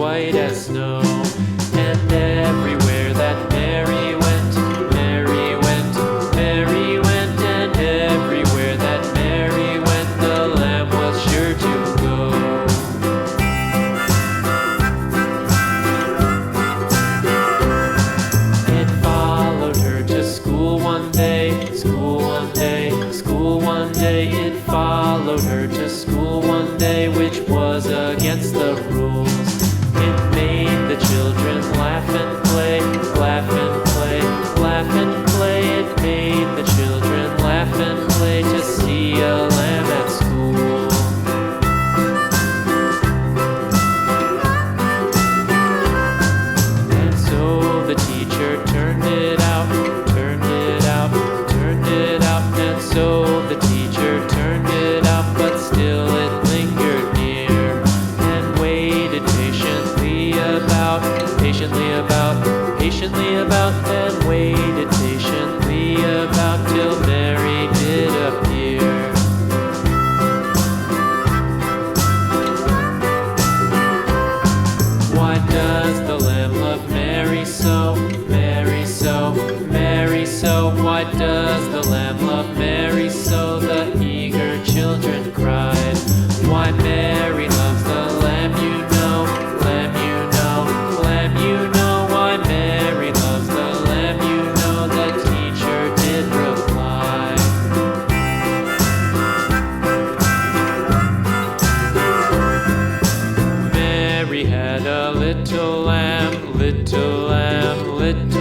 white as snow. And everywhere that Mary went, Mary went, Mary went, and everywhere that Mary went, the lamb was sure to go. It followed her to school one day, school one day, school one day. It followed her to school one day, which was against the rules. It made the children laugh and play, laugh and play, laugh and play. It made the children laugh and play to see a lamb at school. And so the teacher turned it out, turned it out, turned it out. And so the teacher turned it out, but still it lingered near and waited patiently about, patiently about, and waited patiently about till Mary did appear. Why does the lamb love Mary so, Mary so, Mary so? Why does the lamb love Mary so? The eager children cried. Why Mary loves the lamb, you know, lamb, you know, lamb, you know. Why Mary loves the lamb, you know, the teacher did reply. Mary had a little lamb, little lamb, little